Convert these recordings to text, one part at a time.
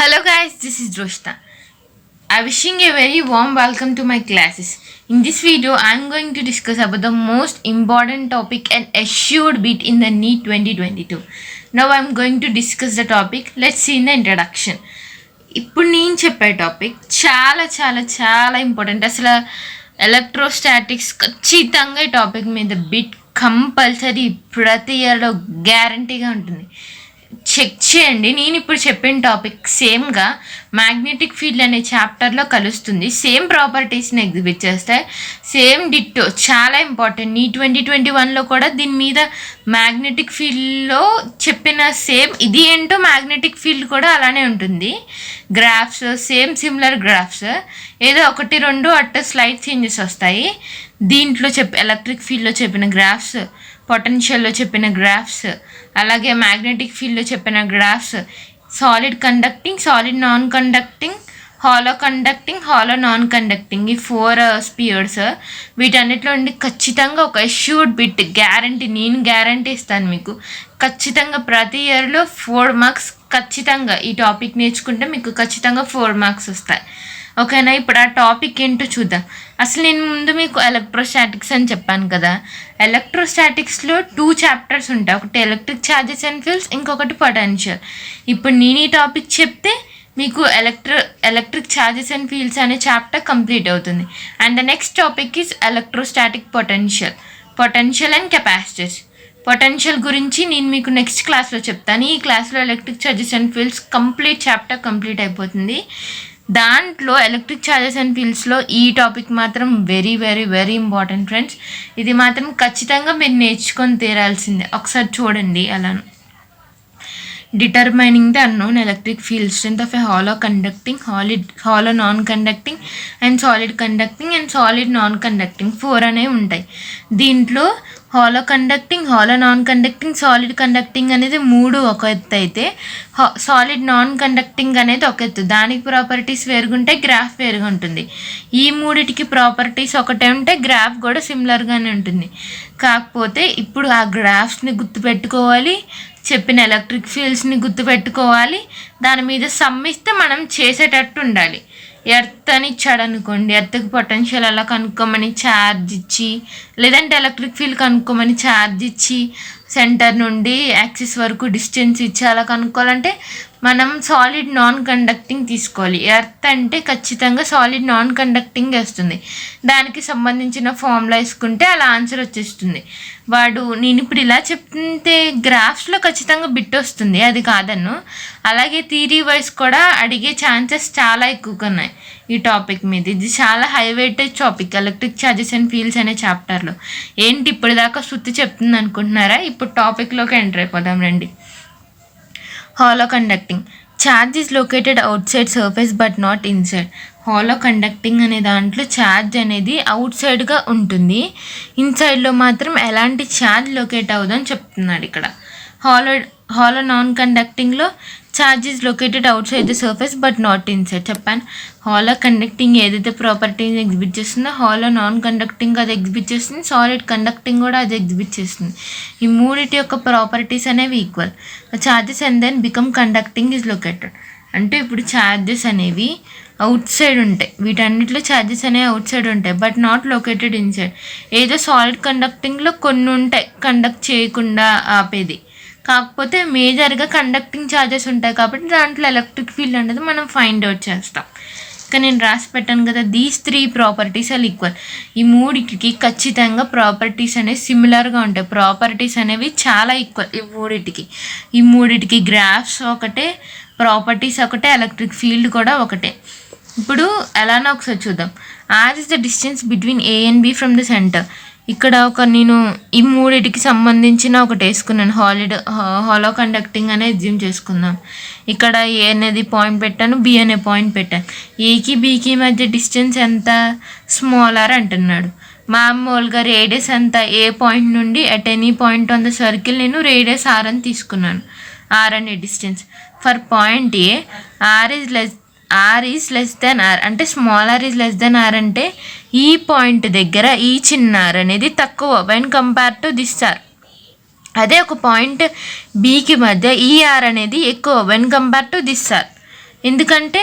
Hello guys, this is Droshta. I wishing a very warm welcome to my classes. In this video, I am going to discuss about the most important topic and assured bit in the NEET 2022. Now I am going to discuss the topic. Let's see in the introduction. ఇప్పుడు నేను చెప్పే topic చాలా చాలా చాలా important. అసలు electrostatics ఖచ్చితంగా ఈ topic మీద బిట్ కంపల్సరీ ప్రతి ఇయర్లో గ్యారంటీగా ఉంటుంది. చెక్ చేయండి. నేను ఇప్పుడు చెప్పిన టాపిక్ సేమ్గా మ్యాగ్నెటిక్ ఫీల్డ్ అనే చాప్టర్లో కలుస్తుంది. సేమ్ ప్రాపర్టీస్ని ఎగ్జిబిట్ చేస్తాయి. సేమ్ డిట్టో చాలా ఇంపార్టెంట్. ఈ 2021లో కూడా దీని మీద మ్యాగ్నెటిక్ ఫీల్డ్లో చెప్పిన సేమ్ ఇది ఏంటో మ్యాగ్నెటిక్ ఫీల్డ్ కూడా అలానే ఉంటుంది. గ్రాఫ్స్ సేమ్ సిమిలర్ గ్రాఫ్స్, ఏదో ఒకటి రెండు అట్ట స్లైడ్ చేంజెస్ వస్తాయి. దీంట్లో ఎలక్ట్రిక్ ఫీల్డ్లో చెప్పిన గ్రాఫ్స్, పొటెన్షియల్లో చెప్పిన గ్రాఫ్స్, అలాగే మ్యాగ్నెటిక్ ఫీల్డ్లో చెప్పిన graphs, solid conducting, solid non conducting, hollow conducting, hollow non conducting, ఈ 4 స్పియర్స్. వీటన్నిటిలో ఉండి ఖచ్చితంగా ఒక అష్యూర్డ్ బిట్ గ్యారంటీ, నేను గ్యారంటీ ఇస్తాను మీకు. ఖచ్చితంగా ప్రతి ఇయర్లో 4 మార్క్స్ ఖచ్చితంగా ఈ టాపిక్ నేర్చుకుంటే మీకు ఖచ్చితంగా 4 మార్క్స్ వస్తాయి. ఓకేనా? ఇప్పుడు ఆ టాపిక్ ఏంటో చూద్దాం. అసలు నేను ముందు మీకు ఎలక్ట్రోస్టాటిక్స్ అని చెప్పాను కదా. ఎలక్ట్రోస్టాటిక్స్లో 2 చాప్టర్స్ ఉంటాయి. ఒకటి ఎలక్ట్రిక్ ఛార్జెస్ అండ్ ఫీల్డ్స్, ఇంకొకటి పొటెన్షియల్. ఇప్పుడు నేను ఈ టాపిక్ చెప్తే మీకు ఎలక్ట్రిక్ ఛార్జెస్ అండ్ ఫీల్డ్స్ అనే చాప్టర్ కంప్లీట్ అవుతుంది. And the next topic is electrostatic potential and capacitors. Potential గురించి నేను మీకు నెక్స్ట్ క్లాస్లో చెప్తాను. ఈ క్లాస్లో electric charges and fields chapter complete అయిపోతుంది. దాంట్లో ఎలక్ట్రిక్ ఛార్జెస్ అండ్ ఫీల్డ్స్లో ఈ టాపిక్ మాత్రం very very very important friends. ఇది మాత్రం ఖచ్చితంగా మీరు నేర్చుకొని తీరాల్సిందే. ఒకసారి చూడండి. అలాను determining the unknown electric field strength of a hollow conducting, hollow non conducting and solid non conducting 4 అనేవి ఉంటాయి. దీంట్లో hollow conducting, hollow non conducting, solid conducting అనేది 3 ఒక ఎత్తు అయితే, సాలిడ్ నాన్ కండక్టింగ్ అనేది ఒక ఎత్తు. దానికి ప్రాపర్టీస్ వేరుగా ఉంటాయి, గ్రాఫ్ వేరుగా ఉంటుంది. ఈ మూడిటికి ప్రాపర్టీస్ ఒకటే ఉంటే గ్రాఫ్ కూడా సిమిలర్గానే ఉంటుంది. కాకపోతే ఇప్పుడు ఆ గ్రాఫ్స్ని గుర్తుపెట్టుకోవాలి, చెప్పిన ఎలక్ట్రిక్ ఫీల్డ్స్ని గుర్తుపెట్టుకోవాలి. దాని మీద సమ్మిస్తే మనం చేసేటట్టు ఉండాలి. ఎర్త్ అని ఇచ్చాడు అనుకోండి, ఎర్త్కి పొటెన్షియల్ అలా కనుక్కోమని ఛార్జ్ ఇచ్చి, లేదంటే ఎలక్ట్రిక్ ఫీల్డ్ కనుక్కోమని ఛార్జ్ ఇచ్చి, సెంటర్ నుండి యాక్సిస్ వరకు డిస్టెన్స్ ఇచ్చి అలా కనుక్కోవాలంటే మనం సాలిడ్ నాన్ కండక్టింగ్ తీసుకోవాలి. ఎర్త్ అంటే ఖచ్చితంగా సాలిడ్ నాన్ కండక్టింగ్ వస్తుంది. దానికి సంబంధించిన ఫార్ములా వేసుకుంటే అలా ఆన్సర్ వచ్చేస్తుంది. నేను ఇప్పుడు ఇలా చెప్తే గ్రాఫ్స్లో ఖచ్చితంగా బిట్ వస్తుంది, అది కాదన్ను. అలాగే థియరీ వైజ్ కూడా అడిగే ఛాన్సెస్ చాలా ఎక్కువగా ఉన్నాయి ఈ టాపిక్ మీద. ఇది చాలా high weightage topic electric charges and fields అనే చాప్టర్లో. ఏంటి ఇప్పటిదాకా సుత్తి చెప్తుంది అనుకుంటున్నారా? ఇప్పుడు టాపిక్లోకి ఎంటర్ అయిపోదాం రండి. Hollow conducting. Charge is located out side surface but not inside. Hollow conducting అనే దాంట్లో ఛార్జ్ అనేది అవుట్ సైడ్గా ఉంటుంది, ఇన్సైడ్లో మాత్రం ఎలాంటి ఛార్జ్ లొకేట్ అవ్వదని చెప్తున్నాడు ఇక్కడ. హాలో నాన్ కండక్టింగ్లో charge is located outside the surface but not inside చెప్పాను. హాలో కండక్టింగ్ ఏదైతే ప్రాపర్టీని ఎగ్జిబిట్ చేస్తుందో హాలో నాన్ కండక్టింగ్ అది ఎగ్జిబిట్ చేస్తుంది, సాలిడ్ కండక్టింగ్ కూడా అది ఎగ్జిబిట్ చేస్తుంది. ఈ మూడిటి యొక్క ప్రాపర్టీస్ అనేవి equal. Charges and then become conducting is located. అంటే ఇప్పుడు ఛార్జెస్ అనేవి అవుట్ సైడ్ ఉంటాయి, వీటన్నిటిలో ఛార్జెస్ అనేవి అవుట్ సైడ్ ఉంటాయి బట్ నాట్ లొకేటెడ్ ఇన్సైడ్. ఏదో సాలిడ్ కండక్టింగ్లో కొన్ని ఉంటాయి కండక్ట్ చేయకుండా ఆపేది, కాకపోతే మేజర్గా కండక్టింగ్ ఛార్జెస్ ఉంటాయి కాబట్టి దాంట్లో ఎలక్ట్రిక్ ఫీల్డ్ అనేది మనం ఫైండ్ అవుట్ చేస్తాం. ఇంకా నేను రాసి పెట్టాను కదా, దీస్ 3 ప్రాపర్టీస్ ఆర్ ఈక్వల్. ఈ మూడిటికి ఖచ్చితంగా ప్రాపర్టీస్ అనేవి సిమిలర్గా ఉంటాయి. ప్రాపర్టీస్ అనేవి చాలా ఈక్వల్ ఈ మూడిటికి గ్రాఫ్స్ ఒకటే, ప్రాపర్టీస్ ఒకటే, ఎలక్ట్రిక్ ఫీల్డ్ కూడా ఒకటే. ఇప్పుడు ఎలానో ఒకసారి చూద్దాం. R is the distance between A and B from the centre. ఇక్కడ నేను ఈ మూడిటికి సంబంధించిన ఒకటి వేసుకున్నాను, హాలో కండక్టింగ్ అనేది ఎగ్జ్యూమ్ చేసుకుందాం. ఇక్కడ ఏ అనేది పాయింట్ పెట్టాను, బి అనే పాయింట్ పెట్టాను. ఏకి బీకి మధ్య డిస్టెన్స్ ఎంత, స్మాల్ ఆర్ అంటున్నాడు. మామూలుగా రేడియస్ ఎంత, ఏ పాయింట్ నుండి at any point on the circle నేను రేడియస్ ఆర్ అని తీసుకున్నాను. ఆర్ అనే distance for point A, R is less than R అంటే small R is less than R అంటే ఈ పాయింట్ దగ్గర ఈ చిన్న ఆర్ అనేది తక్కువ when compare to this R. అదే ఒక పాయింట్ బీకి మధ్య ఈ ఆర్ అనేది ఎక్కువ when compare to this R. ఎందుకంటే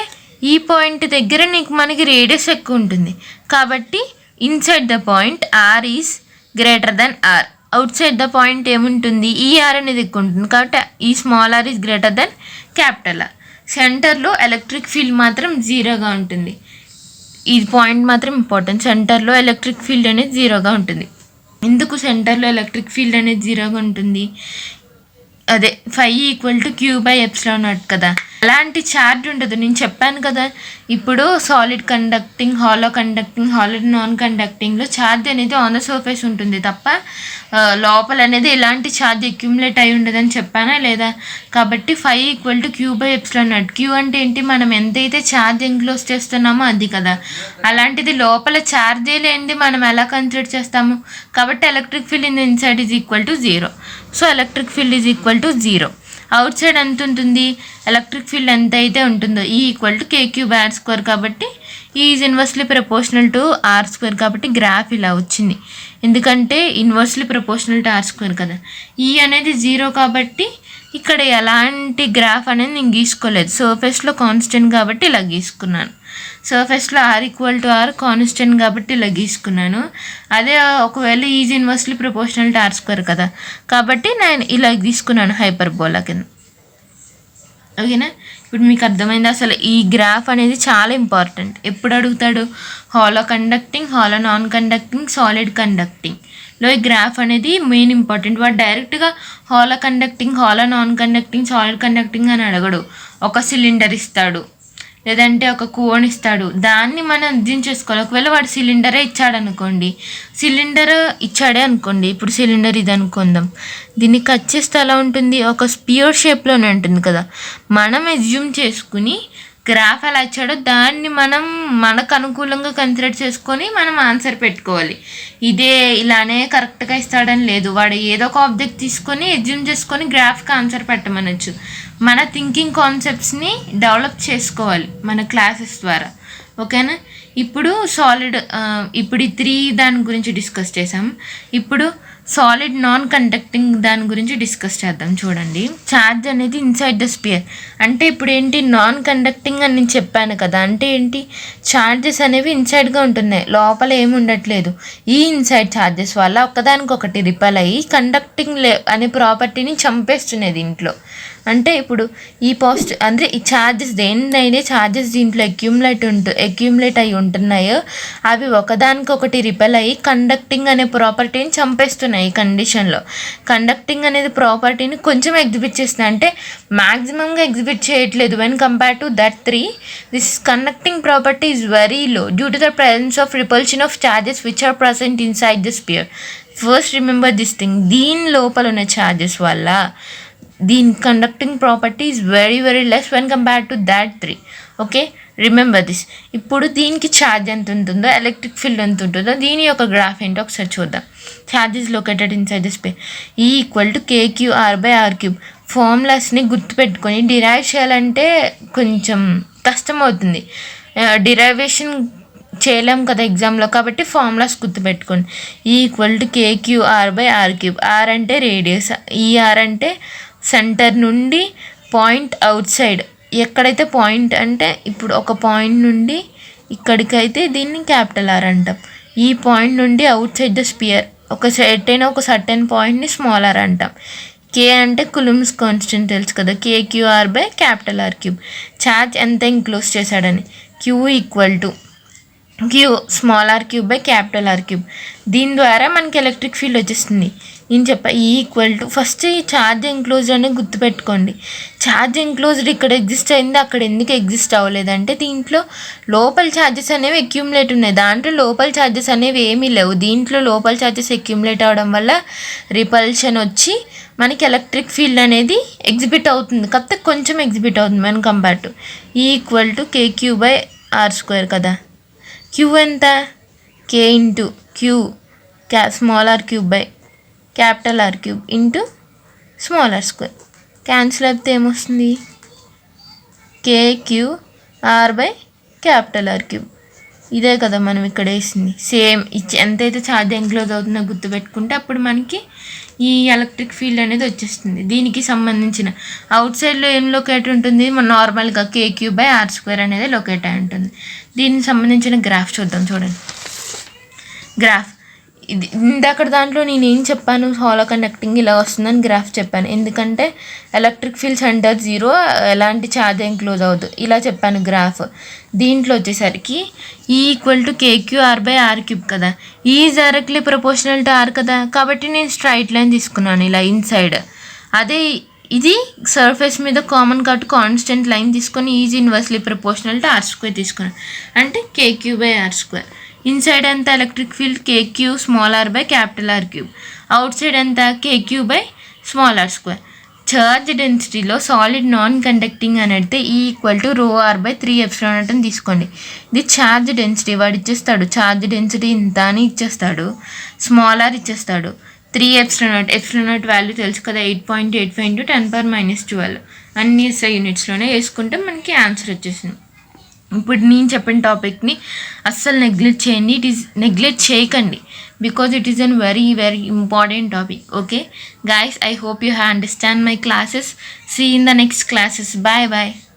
ఈ పాయింట్ దగ్గర మనకి రేడియస్ ఎక్కువ ఉంటుంది కాబట్టి inside the point R is greater than R. Outside the point ఏముంటుంది, ఈ ఆర్ అనేది ఎక్కువ ఉంటుంది కాబట్టి ఈ small R is greater than capital R. సెంటర్లో ఎలక్ట్రిక్ ఫీల్డ్ మాత్రం జీరోగా ఉంటుంది. ఈ పాయింట్ మాత్రం ఇంపార్టెంట్. సెంటర్లో ఎలక్ట్రిక్ ఫీల్డ్ అనేది జీరోగా ఉంటుంది. ఎందుకు సెంటర్లో ఎలక్ట్రిక్ ఫీల్డ్ అనేది జీరోగా ఉంటుంది, అదే phi equal to Q by epsilon naught కదా. అలాంటి ఛార్జ్ ఉండదు. నేను చెప్పాను కదా, ఇప్పుడు solid conducting, hollow conducting, hollow non కండక్టింగ్లో ఛార్జ్ అనేది ఆన్ ద సర్ఫేస్ ఉంటుంది తప్ప లోపల అనేది ఎలాంటి ఛార్జ్ అక్యుములేట్ అయి ఉండదని చెప్పానా లేదా. కాబట్టి phi equal to Q by epsilon naught. Q అంటే ఏంటి, మనం ఎంతైతే ఛార్జ్ ఎంక్లోజ్ చేస్తున్నామో అది కదా. అలాంటిది లోపల ఛార్జే లేనిది మనం ఎలా కన్సిడర్ చేస్తాము. కాబట్టి electric field in the inside is equal to zero. So electric field is equal to zero. Outside ఎంత ఉంటుంది, ఎలక్ట్రిక్ ఫీల్డ్ ఎంత అయితే ఉంటుందో ఈ equal to K cube R square కాబట్టి ఈ is inversely proportional to R square కాబట్టి graph ఇలా వచ్చింది. ఎందుకంటే inversely proportional to R square కదా. ఈ అనేది జీరో కాబట్టి ఇక్కడ ఎలాంటి గ్రాఫ్ అనేది నేను గీసుకోలేదు. సర్ఫేస్లో కాన్స్టెంట్ కాబట్టి ఇలా గీసుకున్నాను. సర్ఫేస్లో R equal to R constant కాబట్టి ఇలా గీసుకున్నాను. అదే ఒకవేళ is inversely proportional to R square కదా కాబట్టి నేను ఇలా గీసుకున్నాను హైపర్బోలా కింద. ఓకేనా, ఇప్పుడు మీకు అర్థమైంది. అసలు ఈ గ్రాఫ్ అనేది చాలా ఇంపార్టెంట్. ఎప్పుడు అడుగుతాడు, hollow conducting, hollow non conducting, solid కండక్టింగ్లో ఈ గ్రాఫ్ అనేది మెయిన్ ఇంపార్టెంట్. వాడు డైరెక్ట్గా hollow conducting, hollow non conducting, solid conducting అని అడగడు. ఒక సిలిండర్ ఇస్తాడు, లేదంటే ఒక కోన్ ఇస్తాడు, దాన్ని మనం అర్థం చేసుకోవాలి. ఒకవేళ వాడు సిలిండరే ఇచ్చాడనుకోండి, ఇప్పుడు సిలిండర్ ఇది అనుకుందాం, దీన్ని కట్ చేస్తే ఎలా ఉంటుంది, ఒక స్పియర్ షేప్లోనే ఉంటుంది కదా. మనం అజ్యూమ్ చేసుకుని గ్రాఫ్ ఎలా ఇచ్చాడో దాన్ని మనం మనకు అనుకూలంగా కన్సిడర్ చేసుకొని మనం ఆన్సర్ పెట్టుకోవాలి. ఇదే ఇలానే కరెక్ట్గా ఇస్తాడని లేదు. వాడు ఏదో ఒక ఆబ్జెక్ట్ తీసుకొని అజ్యూమ్ చేసుకొని గ్రాఫ్కి ఆన్సర్ పెట్టమనొచ్చు. మన థింకింగ్ కాన్సెప్ట్స్ని డెవలప్ చేసుకోవాలి మన క్లాసెస్ ద్వారా. ఓకేనా, ఇప్పుడు ఇప్పుడు ఈ 3 దాని గురించి డిస్కస్ చేసాం. ఇప్పుడు సాలిడ్ నాన్ కండక్టింగ్ దాని గురించి డిస్కస్ చేద్దాం. చూడండి, ఛార్జ్ అనేది ఇన్సైడ్ ద స్పియర్ అంటే ఇప్పుడు ఏంటి, నాన్ కండక్టింగ్ అని నేను చెప్పాను కదా. అంటే ఏంటి, ఛార్జెస్ అనేవి ఇన్సైడ్గా ఉంటున్నాయి, లోపల ఏమి ఉండట్లేదు. ఈ ఇన్సైడ్ ఛార్జెస్ వల్ల ఒకదానికొకటి రిపెల్ అయ్యి కండక్టింగ్ అనే ప్రాపర్టీని చంపేస్తున్నాయి దీంట్లో. అంటే ఇప్పుడు ఈ అంటే ఈ ఛార్జెస్ దేనిదైతే ఛార్జెస్ దీంట్లో అక్యూములేట్ అయి ఉంటున్నాయో అవి ఒకదానికొకటి రిపెల్ అయ్యి కండక్టింగ్ అనే ప్రాపర్టీని చంపేస్తున్నాయి. ఈ కండిషన్లో కండక్టింగ్ అనేది ప్రాపర్టీని కొంచెం ఎగ్జిబిట్ చేస్తున్నాయి, అంటే మ్యాక్సిమంగా ఎగ్జిబిట్ చేయట్లేదు. When compare to that 3, this conducting property is very low due to the presence of repulsion of charges which are present inside the sphere. First remember this thing, దీని లోపల ఉన్న ఛార్జెస్ వల్ల దీని conducting property is very very less when compare to that 3. Okay, remember this. ఇప్పుడు దీనికి charge ఎంత ఉంటుందో, electric field ఎంత ఉంటుందో, దీని యొక్క గ్రాఫ్ ఏంటో ఒకసారి చూద్దాం. Charge is located inside the space. E equal to KQR by R cube. ఫార్ములాస్ని గుర్తుపెట్టుకొని డిరైవ్ చేయాలంటే కొంచెం కష్టం అవుతుంది. డిరైవేషన్ చేయలేం కదా ఎగ్జామ్లో, కాబట్టి ఫార్ములాస్ గుర్తుపెట్టుకోండి. Equal to KQR by R cube. R అంటే రేడియస్, ఈఆర్ అంటే సెంటర్ నుండి పాయింట్ అవుట్ సైడ్. ఎక్కడైతే పాయింట్ అంటే ఇప్పుడు ఒక పాయింట్ నుండి ఇక్కడికైతే దీన్ని క్యాపిటల్ ఆర్ అంటాం. ఈ పాయింట్ నుండి అవుట్ సైడ్ ద స్పియర్ ఒక సర్టెన్ పాయింట్ని స్మాల్ ఆర్ అంటాం. కే అంటే కులుమ్స్ కాన్స్టెంట్ తెలుసు కదా, KQR by capital R cube. Charge ఎంత ఎంక్లోజ్ చేశాడని. Q equal to Q small R cube by capital R cube. దీని ద్వారా మనకి ఎలక్ట్రిక్ ఫీల్డ్ వచ్చేస్తుంది. నేను చెప్పా ఈక్వల్ టు, ఫస్ట్ ఈ ఛార్జ్ ఎంక్లోజ్డ్ అనేది గుర్తుపెట్టుకోండి. ఛార్జ్ ఎంక్లోజ్డ్ ఇక్కడ ఎగ్జిస్ట్ అయింది, అక్కడ ఎందుకు ఎగ్జిస్ట్ అవ్వలేదంటే దీంట్లో లోపల ఛార్జెస్ అనేవి అక్యూములేట్ ఉన్నాయి, దాంట్లో లోపల ఛార్జెస్ అనేవి ఏమీ లేవు. దీంట్లో లోపల ఛార్జెస్ అక్యూములేట్ అవ్వడం వల్ల రిపల్షన్ వచ్చి మనకి ఎలక్ట్రిక్ ఫీల్డ్ అనేది ఎగ్జిబిట్ అవుతుంది, కాకపోతే కొంచెం ఎగ్జిబిట్ అవుతుంది మనం compare to. Equal to KQ by R square కదా. క్యూ ఎంత, K into Q small R cube by capital R cube into small R square. Cancel అయితే ఏమొస్తుంది, KQR by capital R cube. ఇదే కదా మనం ఇక్కడ వేసింది సేమ్. ఎంతైతే ఛార్జ్ ఎంక్లోజ్ అవుతుందో గుర్తుపెట్టుకుంటే అప్పుడు మనకి ఈ ఎలక్ట్రిక్ ఫీల్డ్ అనేది వచ్చేస్తుంది. దీనికి సంబంధించిన అవుట్ సైడ్లో ఏం లొకేట్ ఉంటుంది, మన నార్మల్గా KQ/R² అనేది లొకేట్ అయి ఉంటుంది. దీనికి సంబంధించిన గ్రాఫ్ చూద్దాం. చూడండి గ్రాఫ్ ఇది. ఇందాక దాంట్లో నేను ఏం చెప్పాను, హాలో కండక్టింగ్ ఇలా వస్తుందని గ్రాఫ్ చెప్పాను. ఎందుకంటే ఎలక్ట్రిక్ ఫీల్డ్ సెంటర్ 0, ఎలాంటి ఛార్జ్ ఎంక్లోజ్ అవ్వదు ఇలా చెప్పాను గ్రాఫ్. దీంట్లో వచ్చేసరికి E=KQ/R³ కదా, is directly proportional to R కదా, కాబట్టి నేను స్ట్రైట్ లైన్ తీసుకున్నాను ఇలా ఇన్సైడ్. అదే ఇది సర్ఫేస్ మీద కామన్ కాబట్టి కాన్స్టెంట్ లైన్ తీసుకొని is inversely proportional to R² తీసుకున్నాను, అంటే KQ/R². ఇన్సైడ్ ఎంత electric field KQ/R/R³. Out side ఎంత KQ/r². ఛార్జ్ డెన్సిటీలో సాలిడ్ నాన్ కండక్టింగ్ అని అడితే E=ρr/3ε అని తీసుకోండి. ఇది ఛార్జ్ డెన్సిటీ, వాడు ఇచ్చేస్తాడు ఛార్జ్ డెన్సిటీ ఇంత అని ఇచ్చేస్తాడు, r ఇచ్చేస్తాడు. 3ε0 వాల్యూ తెలుసు కదా, 8.85 × 10⁻12 అన్ని SI యూనిట్స్లోనే వేసుకుంటే మనకి ఆన్సర్ వచ్చేసింది. ఇప్పుడు నేను చెప్పిన టాపిక్ని అస్సలు నెగ్లెక్ట్ చేయండి, నెగ్లెక్ట్ చేయకండి, because it is a very very important topic. Okay guys, I hope you have understand my classes. See you in the next classes. Bye bye.